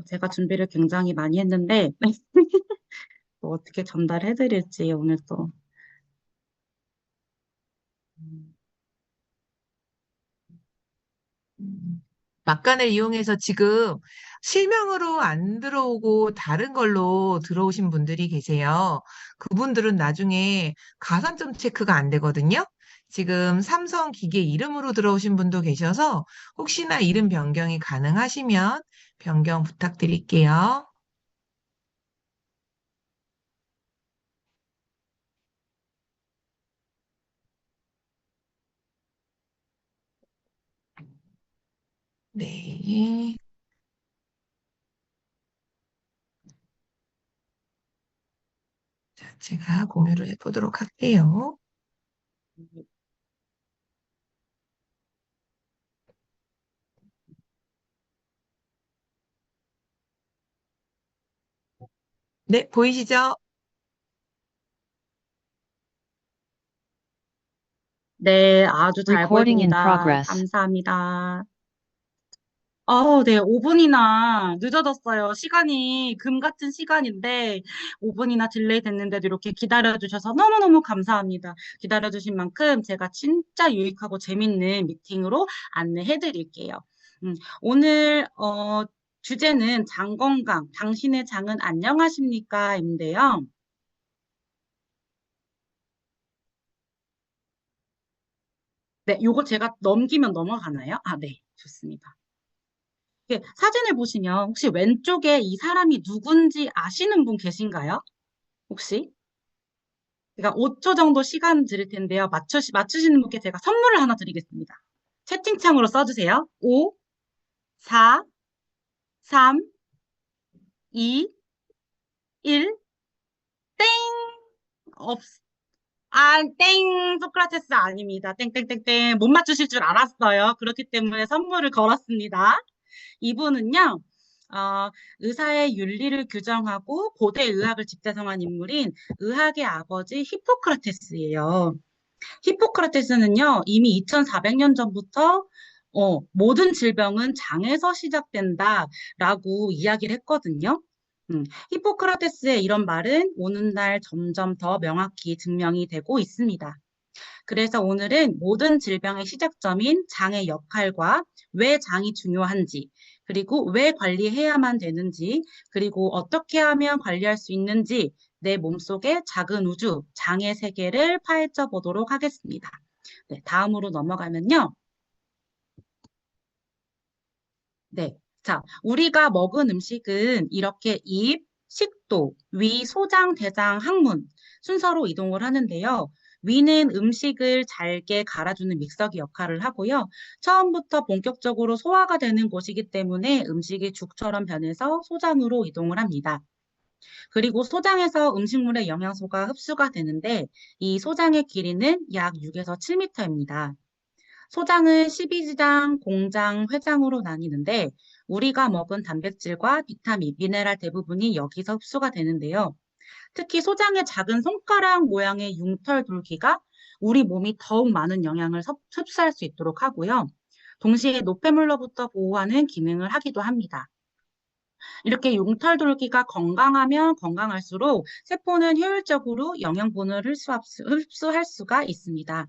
제가 준비를 굉장히 많이 했는데, 또 어떻게 전달해드릴지 오늘 또. 음, 음. 막간을 이용해서 지금 실명으로 안 들어오고 다른 걸로 들어오신 분들이 계세요. 그분들은 나중에 가산점 체크가 안 되거든요. 지금 삼성 기계 이름으로 들어오신 분도 계셔서 혹시나 이름 변경이 가능하시면 변경 부탁드릴게요. 네. 자, 제가 공유를 해보도록 할게요. 네, 보이시죠? 네, 아주 잘 Recording in 보입니다. progress. 감사합니다. 네, 5분이나 늦어졌어요. 시간이 금 같은 시간인데 5분이나 딜레이 됐는데도 이렇게 기다려주셔서 너무너무 감사합니다. 기다려주신 만큼 제가 진짜 유익하고 재밌는 미팅으로 안내해드릴게요. 오늘 주제는 장 건강, 당신의 장은 안녕하십니까? 인데요. 네, 요거 제가 넘기면 넘어가나요? 네, 좋습니다. 사진을 보시면 혹시 왼쪽에 이 사람이 누군지 아시는 분 계신가요? 혹시? 제가 5초 정도 시간 드릴 텐데요. 맞추시는 분께 제가 선물을 하나 드리겠습니다. 채팅창으로 써주세요. 5, 4, 3, 2, 1, 땡! 없, 땡! 소크라테스 아닙니다. 땡땡땡땡. 못 맞추실 줄 알았어요. 그렇기 때문에 선물을 걸었습니다. 이분은요, 의사의 윤리를 규정하고 고대 의학을 집대성한 인물인 의학의 아버지 히포크라테스예요. 히포크라테스는요, 이미 2400년 전부터 모든 질병은 장에서 시작된다라고 이야기를 했거든요. 히포크라테스의 이런 말은 오늘날 점점 더 명확히 증명이 되고 있습니다. 그래서 오늘은 모든 질병의 시작점인 장의 역할과 왜 장이 중요한지, 그리고 왜 관리해야만 되는지, 그리고 어떻게 하면 관리할 수 있는지, 내 몸속의 작은 우주, 장의 세계를 파헤쳐 보도록 하겠습니다. 네, 다음으로 넘어가면요. 네. 자, 우리가 먹은 음식은 이렇게 입, 식도, 위, 소장, 대장, 항문 순서로 이동을 하는데요. 위는 음식을 잘게 갈아주는 믹서기 역할을 하고요. 처음부터 본격적으로 소화가 되는 곳이기 때문에 음식이 죽처럼 변해서 소장으로 이동을 합니다. 그리고 소장에서 음식물의 영양소가 흡수가 되는데 이 소장의 길이는 약 6에서 7m입니다. 소장은 십이지장, 공장, 회장으로 나뉘는데 우리가 먹은 단백질과 비타민, 미네랄 대부분이 여기서 흡수가 되는데요. 특히 소장의 작은 손가락 모양의 융털 돌기가 우리 몸이 더욱 많은 영양을 흡수할 수 있도록 하고요. 동시에 노폐물로부터 보호하는 기능을 하기도 합니다. 이렇게 융털 돌기가 건강하면 건강할수록 세포는 효율적으로 영양분을 흡수할 수가 있습니다.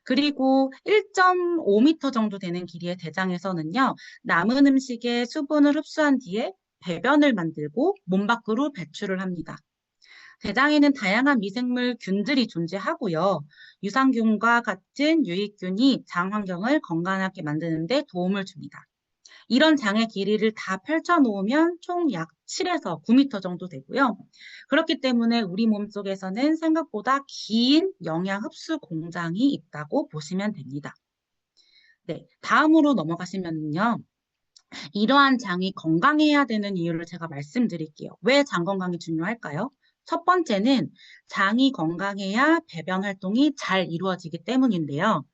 그리고 1.5m 정도 되는 길이의 대장에서는요, 남은 음식의 수분을 흡수한 뒤에 배변을 만들고 몸 밖으로 배출을 합니다. 대장에는 다양한 미생물 균들이 존재하고요. 유산균과 같은 유익균이 장 환경을 건강하게 만드는 데 도움을 줍니다. 이런 장의 길이를 다 펼쳐 놓으면 총 약 7에서 9m 정도 되고요. 그렇기 때문에 우리 몸속에서는 생각보다 긴 영양 흡수 공장이 있다고 보시면 됩니다. 네, 다음으로 넘어가시면요. 이러한 장이 건강해야 되는 이유를 제가 말씀드릴게요. 왜 장 건강이 중요할까요? 첫 번째는 장이 건강해야 배변 활동이 잘 이루어지기 때문인데요.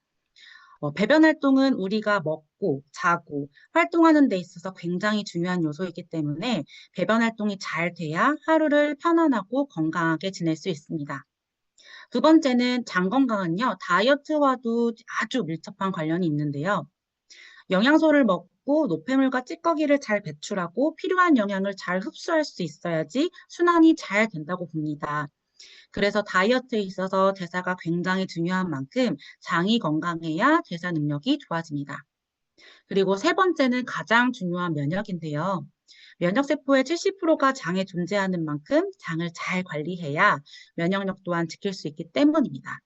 배변 활동은 우리가 먹고 자고 활동하는 데 있어서 굉장히 중요한 요소이기 때문에 배변 활동이 잘 돼야 하루를 편안하고 건강하게 지낼 수 있습니다. 두 번째는 장 건강은요, 다이어트와도 아주 밀접한 관련이 있는데요. 영양소를 부드럽고 노폐물과 찌꺼기를 잘 배출하고 필요한 영양을 잘 흡수할 수 있어야지 순환이 잘 된다고 봅니다. 그래서 다이어트에 있어서 대사가 굉장히 중요한 만큼 장이 건강해야 대사 능력이 좋아집니다. 그리고 세 번째는 가장 중요한 면역인데요. 면역세포의 70%가 장에 존재하는 만큼 장을 잘 관리해야 면역력 또한 지킬 수 있기 때문입니다.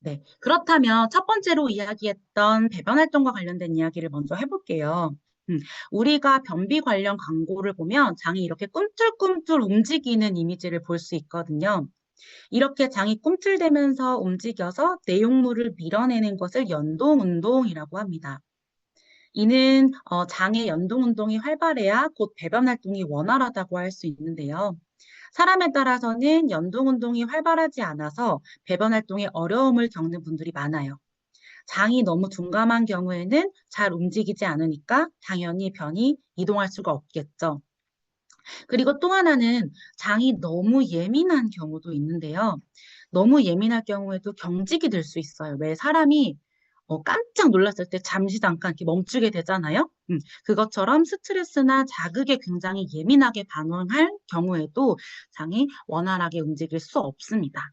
네, 그렇다면 첫 번째로 이야기했던 배변 활동과 관련된 이야기를 먼저 해볼게요. 음, 우리가 변비 관련 광고를 보면 장이 이렇게 꿈틀꿈틀 움직이는 이미지를 볼 수 있거든요. 이렇게 장이 꿈틀대면서 움직여서 내용물을 밀어내는 것을 연동운동이라고 합니다. 이는 장의 연동운동이 활발해야 곧 배변 활동이 원활하다고 할 수 있는데요. 사람에 따라서는 연동운동이 활발하지 않아서 배변 활동에 어려움을 겪는 분들이 많아요. 장이 너무 둔감한 경우에는 잘 움직이지 않으니까 당연히 변이 이동할 수가 없겠죠. 그리고 또 하나는 장이 너무 예민한 경우도 있는데요. 너무 예민할 경우에도 경직이 될 수 있어요. 왜 사람이 깜짝 놀랐을 때 잠시 잠깐 이렇게 멈추게 되잖아요. 그것처럼 스트레스나 자극에 굉장히 예민하게 반응할 경우에도 장이 원활하게 움직일 수 없습니다.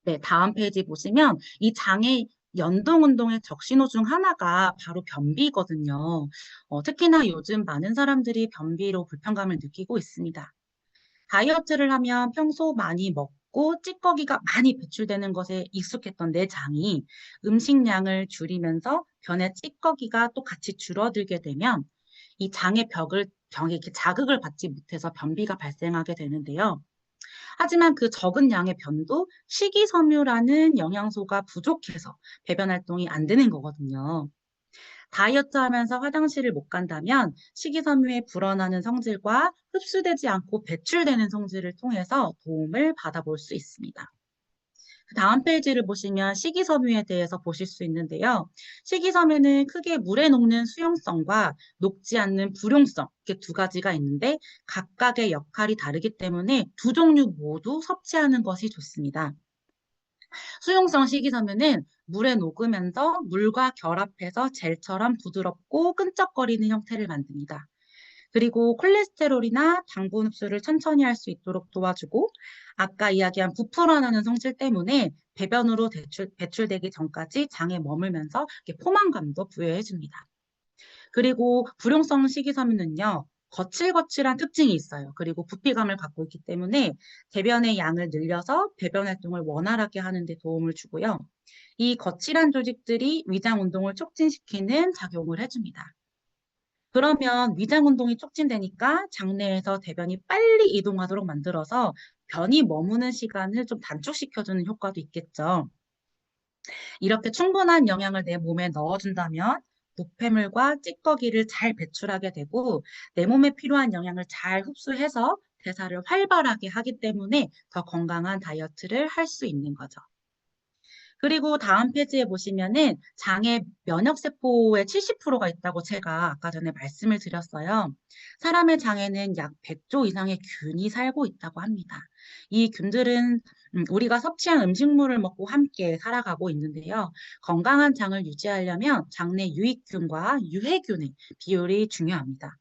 네, 다음 페이지 보시면 이 장의 연동 운동의 적신호 중 하나가 바로 변비거든요. 특히나 요즘 많은 사람들이 변비로 불편감을 느끼고 있습니다. 다이어트를 하면 평소 많이 먹고 찌꺼기가 많이 배출되는 것에 익숙했던 내 장이 음식량을 줄이면서 변의 찌꺼기가 또 같이 줄어들게 되면 이 장의 병에 이렇게 자극을 받지 못해서 변비가 발생하게 되는데요. 하지만 그 적은 양의 변도 식이섬유라는 영양소가 부족해서 배변 활동이 안 되는 거거든요. 다이어트 하면서 화장실을 못 간다면 식이섬유의 불어나는 성질과 흡수되지 않고 배출되는 성질을 통해서 도움을 받아볼 수 있습니다. 그 다음 페이지를 보시면 식이섬유에 대해서 보실 수 있는데요. 식이섬유는 크게 물에 녹는 수용성과 녹지 않는 불용성 이렇게 두 가지가 있는데 각각의 역할이 다르기 때문에 두 종류 모두 섭취하는 것이 좋습니다. 수용성 식이섬유는 물에 녹으면서 물과 결합해서 젤처럼 부드럽고 끈적거리는 형태를 만듭니다. 그리고 콜레스테롤이나 당분 흡수를 천천히 할 수 있도록 도와주고 아까 이야기한 부풀어나는 성질 때문에 배변으로 배출되기 전까지 장에 머물면서 이렇게 포만감도 부여해 줍니다. 그리고 불용성 식이섬유는요. 거칠거칠한 특징이 있어요. 그리고 부피감을 갖고 있기 때문에 대변의 양을 늘려서 배변 활동을 원활하게 하는 데 도움을 주고요. 이 거칠한 조직들이 위장 운동을 촉진시키는 작용을 해줍니다. 그러면 위장 운동이 촉진되니까 장내에서 대변이 빨리 이동하도록 만들어서 변이 머무는 시간을 좀 단축시켜주는 효과도 있겠죠. 이렇게 충분한 영양을 내 몸에 넣어준다면 노폐물과 찌꺼기를 잘 배출하게 되고 내 몸에 필요한 영양을 잘 흡수해서 대사를 활발하게 하기 때문에 더 건강한 다이어트를 할 수 있는 거죠. 그리고 다음 페이지에 보시면은 장에 면역세포의 70%가 있다고 제가 아까 전에 말씀을 드렸어요. 사람의 장에는 약 100조 이상의 균이 살고 있다고 합니다. 이 균들은 우리가 섭취한 음식물을 먹고 함께 살아가고 있는데요. 건강한 장을 유지하려면 장내 유익균과 유해균의 비율이 중요합니다.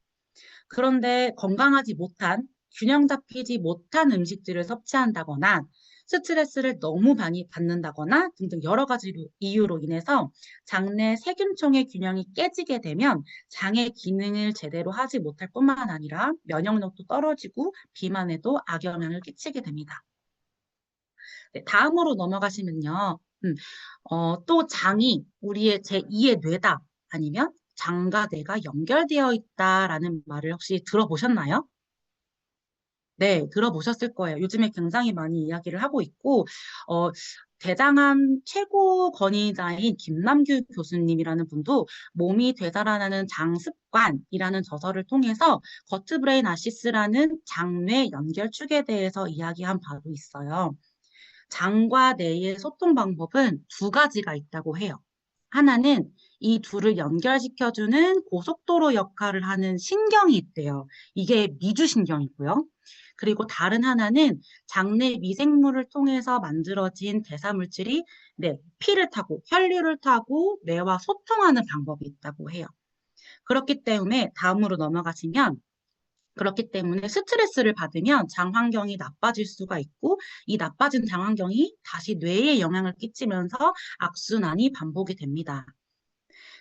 그런데 건강하지 못한, 균형 잡히지 못한 음식들을 섭취한다거나 스트레스를 너무 많이 받는다거나 등등 여러 가지 이유로 인해서 장내 세균총의 균형이 깨지게 되면 장의 기능을 제대로 하지 못할 뿐만 아니라 면역력도 떨어지고 비만에도 악영향을 끼치게 됩니다. 네, 다음으로 넘어가시면요. 또 장이 우리의 제2의 뇌다 아니면 장과 뇌가 연결되어 있다라는 말을 혹시 들어보셨나요? 네, 들어보셨을 거예요. 요즘에 굉장히 많이 이야기를 하고 있고, 어, 대장암 최고 권위자인 김남규 교수님이라는 분도 몸이 되살아나는 장습관이라는 저서를 통해서 거트브레인 아시스라는 장뇌 연결축에 대해서 이야기한 바도 있어요. 장과 뇌의 소통 방법은 두 가지가 있다고 해요. 하나는 이 둘을 연결시켜주는 고속도로 역할을 하는 신경이 있대요. 이게 미주신경이고요. 그리고 다른 하나는 장내 미생물을 통해서 만들어진 대사물질이 피를 타고 혈류를 타고 뇌와 소통하는 방법이 있다고 해요. 그렇기 때문에 다음으로 넘어가시면 그렇기 때문에 스트레스를 받으면 장 환경이 나빠질 수가 있고 이 나빠진 장 환경이 다시 뇌에 영향을 끼치면서 악순환이 반복이 됩니다.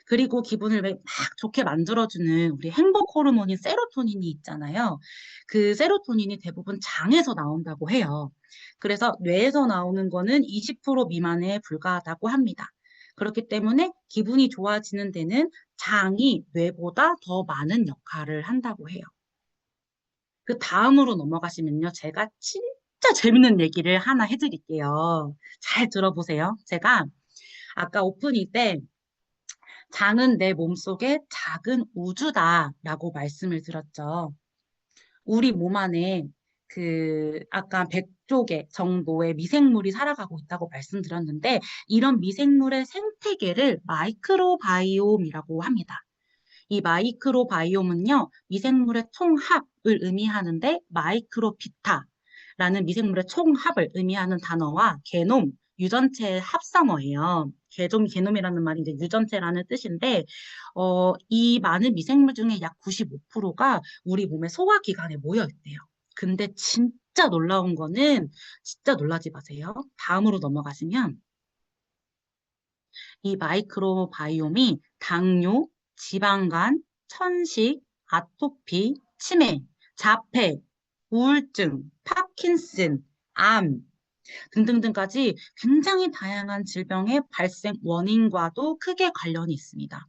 그리고 기분을 막 좋게 만들어주는 우리 행복 호르몬인 세로토닌이 있잖아요. 그 세로토닌이 대부분 장에서 나온다고 해요. 그래서 뇌에서 나오는 거는 20% 미만에 불과하다고 합니다. 그렇기 때문에 기분이 좋아지는 데는 장이 뇌보다 더 많은 역할을 한다고 해요. 그 다음으로 넘어가시면요. 제가 진짜 재밌는 얘기를 하나 해드릴게요. 잘 들어보세요. 제가 아까 오프닝 때 장은 내 몸속의 작은 우주다라고 말씀을 드렸죠. 우리 몸 안에 아까 100조 개 정도의 미생물이 살아가고 있다고 말씀드렸는데 이런 미생물의 생태계를 마이크로바이옴이라고 합니다. 이 마이크로바이옴은요, 미생물의 총합을 의미하는데 마이크로비타라는 미생물의 총합을 의미하는 단어와 게놈, 유전체의 합성어예요. 게놈이라는 말이 이제 유전체라는 뜻인데, 이 많은 미생물 중에 약 95%가 우리 몸의 소화기관에 모여 있대요. 근데 진짜 놀라운 거는 진짜 놀라지 마세요. 다음으로 넘어가시면 이 마이크로바이옴이 당뇨, 지방간, 천식, 아토피, 치매, 자폐, 우울증, 파킨슨, 암 등등등까지 굉장히 다양한 질병의 발생 원인과도 크게 관련이 있습니다.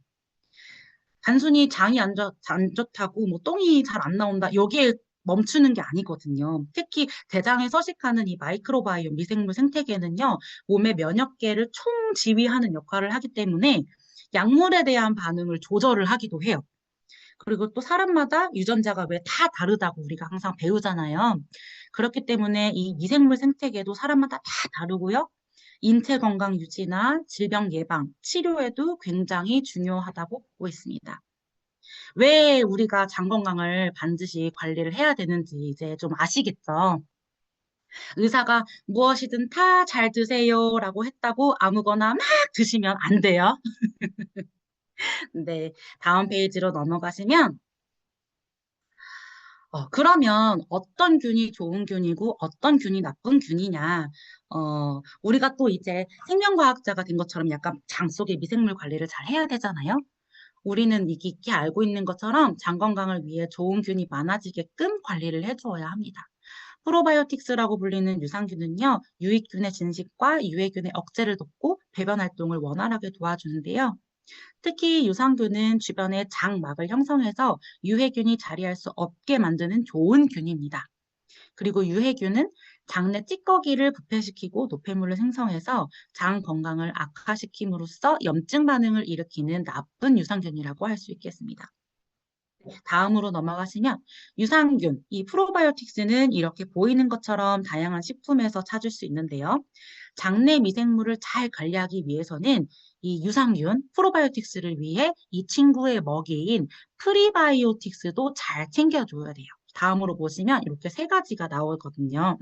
단순히 장이 안 좋다고 뭐 똥이 잘 안 나온다 여기에 멈추는 게 아니거든요. 특히 대장에 서식하는 이 마이크로바이옴 미생물 생태계는요, 몸의 면역계를 총지휘하는 역할을 하기 때문에 약물에 대한 반응을 조절을 하기도 해요. 그리고 또 사람마다 유전자가 왜 다 다르다고 우리가 항상 배우잖아요. 그렇기 때문에 이 미생물 생태계도 사람마다 다 다르고요. 인체 건강 유지나 질병 예방, 치료에도 굉장히 중요하다고 보고 있습니다. 왜 우리가 장 건강을 반드시 관리를 해야 되는지 이제 좀 아시겠죠? 의사가 무엇이든 다 잘 드세요라고 했다고 아무거나 막 드시면 안 돼요. 네, 다음 페이지로 넘어가시면 그러면 어떤 균이 좋은 균이고 어떤 균이 나쁜 균이냐? 우리가 또 이제 생명과학자가 된 것처럼 약간 장 속의 미생물 관리를 잘 해야 되잖아요. 우리는 익히 알고 있는 것처럼 장 건강을 위해 좋은 균이 많아지게끔 관리를 해주어야 합니다. 프로바이오틱스라고 불리는 유산균은요, 유익균의 진식과 유해균의 억제를 돕고 배변 활동을 원활하게 도와주는데요. 특히 유산균은 주변에 장막을 형성해서 유해균이 자리할 수 없게 만드는 좋은 균입니다. 그리고 유해균은 장내 찌꺼기를 부패시키고 노폐물을 생성해서 장 건강을 악화시킴으로써 염증 반응을 일으키는 나쁜 유산균이라고 할 수 있겠습니다. 다음으로 넘어가시면 유산균, 이 프로바이오틱스는 이렇게 보이는 것처럼 다양한 식품에서 찾을 수 있는데요. 장내 미생물을 잘 관리하기 위해서는 이 유산균, 프로바이오틱스를 위해 이 친구의 먹이인 프리바이오틱스도 잘 챙겨줘야 돼요. 다음으로 보시면 이렇게 세 가지가 나오거든요.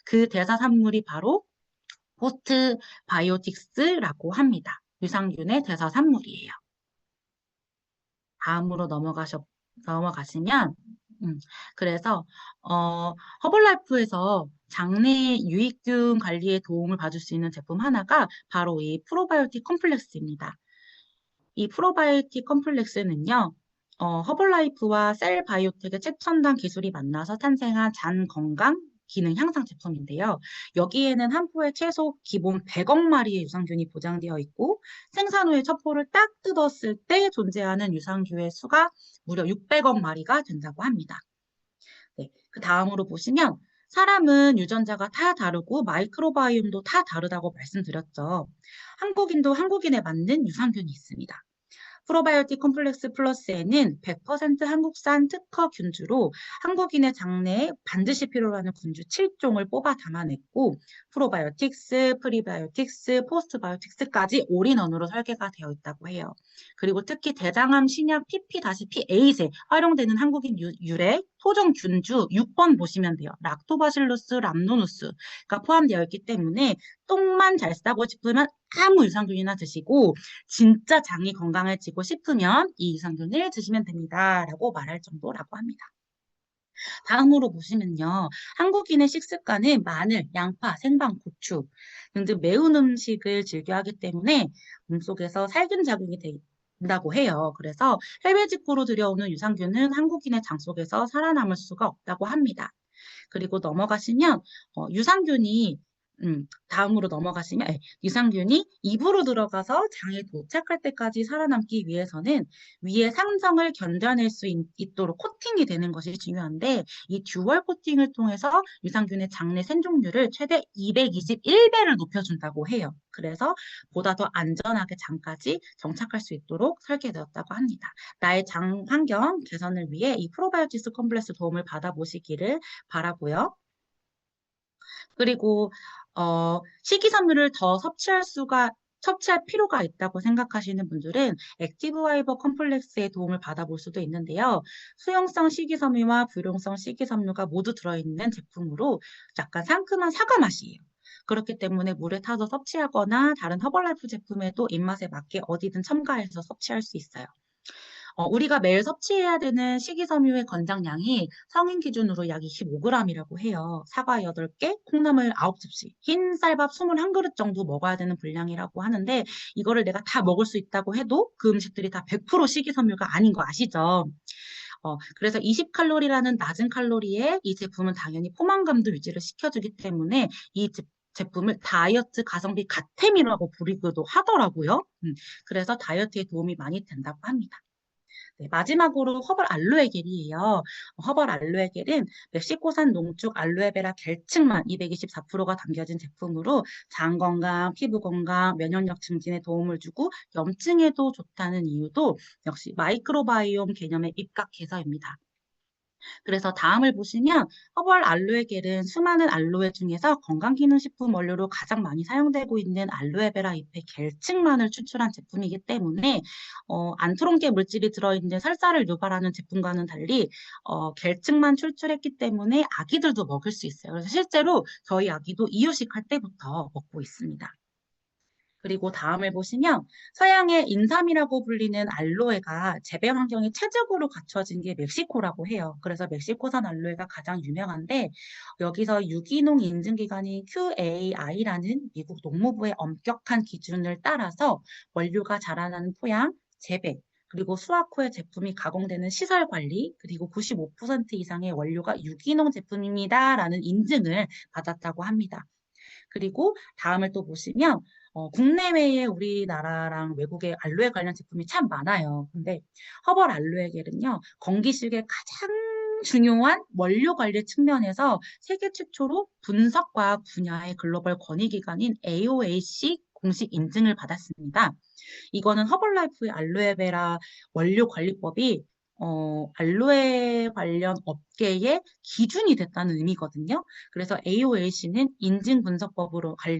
그 대사산물이 바로 포스트바이오틱스라고 합니다. 유산균의 대사산물이에요. 다음으로 넘어가시면, 그래서, 허벌라이프에서 장내 유익균 관리에 도움을 받을 수 있는 제품 하나가 바로 이 프로바이오틱 컴플렉스입니다. 이 프로바이오틱 컴플렉스는요, 허벌라이프와 셀바이오텍의 최첨단 기술이 만나서 탄생한 장 건강 기능 향상 제품인데요. 여기에는 한 포에 최소 기본 100억 마리의 유산균이 보장되어 있고 생산 후에 첫 포를 딱 뜯었을 때 존재하는 유산균의 수가 무려 600억 마리가 된다고 합니다. 네, 그 다음으로 보시면 사람은 유전자가 다 다르고 마이크로바이옴도 다 다르다고 말씀드렸죠. 한국인도 한국인에 맞는 유산균이 있습니다. 프로바이오틱 콤플렉스 플러스에는 100% 한국산 특허 균주로 한국인의 장내에 반드시 필요로 하는 균주 7종을 뽑아 담아냈고 프로바이오틱스, 프리바이오틱스, 포스트바이오틱스까지 올인원으로 설계가 되어 있다고 해요. 그리고 특히 대장암 신약 PP-P8에 활용되는 한국인 유래 토종 균주 6번 보시면 돼요. 락토바실루스 람노누스가 포함되어 있기 때문에 똥만 잘 싸고 싶으면 아무 유산균이나 드시고 진짜 장이 건강해지고 싶으면 이 유산균을 드시면 됩니다. 라고 말할 정도라고 합니다. 다음으로 보시면요. 한국인의 식습관은 마늘, 양파, 생강, 고추 등등 매운 음식을 즐겨 하기 때문에 몸속에서 살균 작용이 된다고 해요. 그래서 해외 직구로 들여오는 유산균은 한국인의 장 속에서 살아남을 수가 없다고 합니다. 그리고 넘어가시면 유산균이 다음으로 넘어가시면 유산균이 입으로 들어가서 장에 도착할 때까지 살아남기 위해서는 위의 상정을 견뎌낼 수 있도록 코팅이 되는 것이 중요한데 이 듀얼 코팅을 통해서 유산균의 장내 생존율을 최대 221배를 높여준다고 해요. 그래서 보다 더 안전하게 장까지 정착할 수 있도록 설계되었다고 합니다. 나의 장 환경 개선을 위해 이 프로바이오티스 컴플렉스 도움을 받아보시기를 바라고요. 그리고 식이섬유를 더 섭취할 필요가 있다고 생각하시는 분들은 액티브 파이버 컴플렉스의 도움을 받아볼 수도 있는데요. 수용성 식이섬유와 불용성 식이섬유가 모두 들어있는 제품으로 약간 상큼한 사과 맛이에요. 그렇기 때문에 물에 타서 섭취하거나 다른 허벌라이프 제품에도 입맛에 맞게 어디든 첨가해서 섭취할 수 있어요. 우리가 매일 섭취해야 되는 식이섬유의 권장량이 성인 기준으로 약 25g이라고 해요. 사과 8개, 콩나물 9접시, 흰 쌀밥 21그릇 정도 먹어야 되는 분량이라고 하는데 이거를 내가 다 먹을 수 있다고 해도 그 음식들이 다 100% 식이섬유가 아닌 거 아시죠? 그래서 20칼로리라는 낮은 칼로리에 이 제품은 당연히 포만감도 유지를 시켜주기 때문에 이 제품을 다이어트 가성비 갓템이라고 부르기도 하더라고요. 그래서 다이어트에 도움이 많이 된다고 합니다. 네, 마지막으로 허벌 알로에 겔이에요. 허벌 알로에 겔은 멕시코산 농축 알로에베라 겔층만 224%가 담겨진 제품으로 장 건강, 피부 건강, 면역력 증진에 도움을 주고 염증에도 좋다는 이유도 역시 마이크로바이옴 개념에 입각해서입니다. 그래서 다음을 보시면 허벌 알로에 겔은 수많은 알로에 중에서 건강기능식품 원료로 가장 많이 사용되고 있는 알로에베라 잎의 겔층만을 추출한 제품이기 때문에 안트롱계 물질이 들어있는 설사를 유발하는 제품과는 달리 겔층만 출출했기 때문에 아기들도 먹을 수 있어요. 그래서 실제로 저희 아기도 이유식 할 때부터 먹고 있습니다. 그리고 다음을 보시면 서양의 인삼이라고 불리는 알로에가 재배 환경이 최적으로 갖춰진 게 멕시코라고 해요. 그래서 멕시코산 알로에가 가장 유명한데 여기서 유기농 인증기관인 QAI라는 미국 농무부의 엄격한 기준을 따라서 원료가 자라나는 토양, 재배, 그리고 수확 후에 제품이 가공되는 시설 관리, 그리고 95% 이상의 원료가 유기농 제품입니다라는 인증을 받았다고 합니다. 그리고 다음을 또 보시면 국내외에 우리나라랑 외국의 알로에 관련 제품이 참 많아요. 근데 허벌 알로에 겔은요. 건기식의 가장 중요한 원료 관리 측면에서 세계 최초로 분석과학 분야의 글로벌 권위기관인 AOAC 공식 인증을 받았습니다. 이거는 허벌라이프의 알로에베라 원료 관리법이 알로에 관련 업계의 기준이 됐다는 의미거든요. 그래서 AOAC는 인증 분석법으로 관리